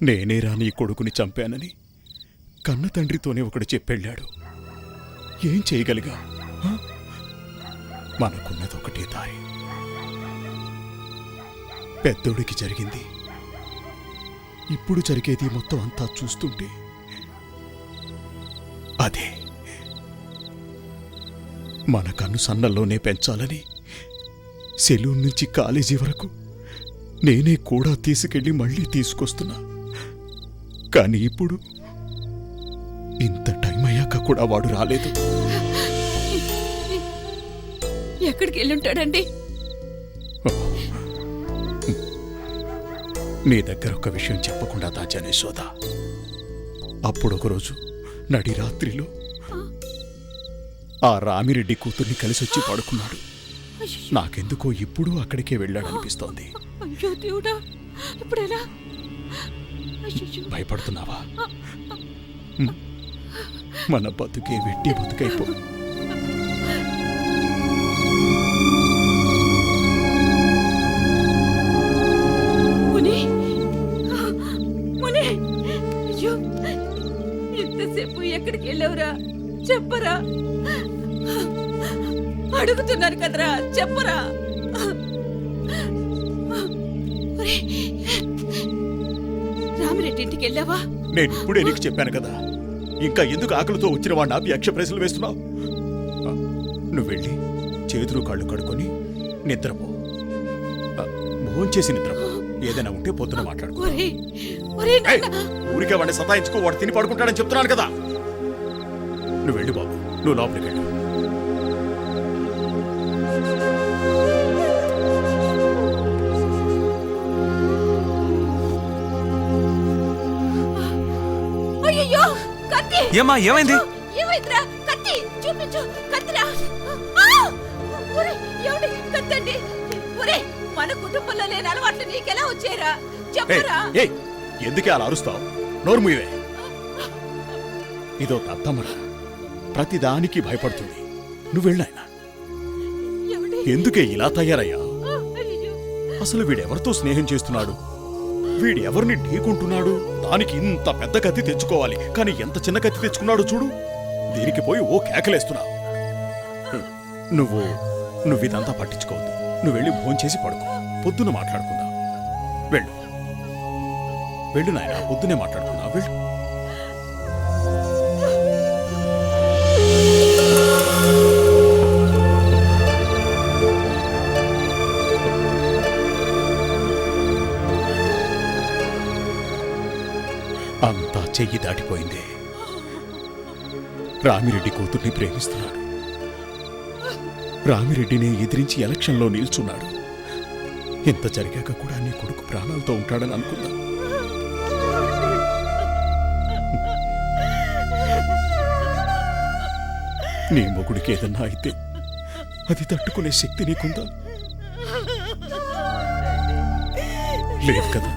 నేనేరా నీ కొడుకుని చంపానని కన్న తండ్రితోనే ఒకడు చెప్పెళ్ళాడు. ఏం చేయగలిగా? మనకున్నది ఒకటే దారి. పెద్దోడికి జరిగింది, ఇప్పుడు జరిగేది మొత్తం అంతా చూస్తుంటే అదే మన కన్ను సన్నల్లోనే పెంచాలని సెలూన్ నుంచి కాలేజీ వరకు నేనే కూడా తీసుకెళ్ళి మళ్ళీ తీసుకొస్తున్నా. కానీ ఇప్పుడు ఇంత టైం అయ్యాక కూడా వాడు రాలేదు. ఎక్కడికి వెళ్ళుంటాడండి? నీ దగ్గర ఒక విషయం చెప్పకుండా దాచానే సోదా. అప్పుడు ఒకరోజు నడి రాత్రిలో ఆ రామిరెడ్డి కూతుర్ని కలిసొచ్చి పడుకున్నాడు. నాకెందుకో ఇప్పుడు అక్కడికే వెళ్ళాడనిపిస్తోంది. భయపడుతున్నావా? మన బతుకే వెట్టి బతుకైపో. ఎంతసేపు ఎక్కడికి వెళ్ళావురా? చెప్పరా, అడుగుతున్నారు కదరా, చెప్పరా. రామిరెడ్డి ఇంటికి వెళ్ళావా? నేను ఇప్పుడే నీకు చెప్పాను కదా, ఇంకా ఎందుకు ఆకలితో వచ్చిన వాడిని ఆపి యక్ష ప్రశ్నలు వేస్తున్నావు? నువ్వు వెళ్ళి చేతులు కాళ్ళు కడుక్కొని నిద్రపో. భోంచేసి నిద్రపో. ఏదైనా ఉంటే పొద్దున మాట్లాడుకో. ఊరికే వాడిని సతాయించుకో, వాడు తిని పడుకుంటాడని చెప్తున్నాను కదా. నువ్వు వెళ్ళు బాబు, నువ్వు లోపలికి వెళ్ళు. ఏమ్మా, ఏమైంది? కత్తి చూపించు. కత్తిరా. కత్తండి. మన కుటుంబంలో లేని అలవాట్లు నీకెలా వచ్చారా? చెప్పరా. ఎందుకే అలా అరుస్తావు? నోరు మూయవే. ఇదో తత్తమరా, ప్రతిదానికి భయపడుతుంది. నువ్వు వెళ్ళాయనా? ఎందుకే ఇలా తయారయ్యా? అసలు వీడెవరితో స్నేహం చేస్తున్నాడు? వీడెవరిని ఢీకుంటున్నాడు? దానికి ఇంత పెద్ద కత్తి తెచ్చుకోవాలి, కానీ ఎంత చిన్న కత్తి తెచ్చుకున్నాడు చూడు. దీనికి పోయి ఓ కేకలేస్తున్నా. నువ్వు ఇదంతా పట్టించుకోవద్దు. నువ్వు వెళ్ళి భోంచేసి పడుకో, పొద్దున మాట్లాడుకుందాం. వెళ్ళు వెళ్ళు నాయనా, పొద్దునే మాట్లాడుకుందాం. వెళ్ళు. అంతా చెయ్యి దాటిపోయింది. రామిరెడ్డి కూతుర్ని ప్రేమిస్తున్నాడు. రామిరెడ్డిని ఎదిరించి ఎలక్షన్లో నిల్చున్నాడు. ఇంత జరిగాక కూడా నీ కొడుకు ప్రాణాలతో ఉంటాడని అనుకున్నా. నీ మొగుడికి ఏదన్నా అయితే అది తట్టుకునే శక్తి నీకుందా? లేదు కదా.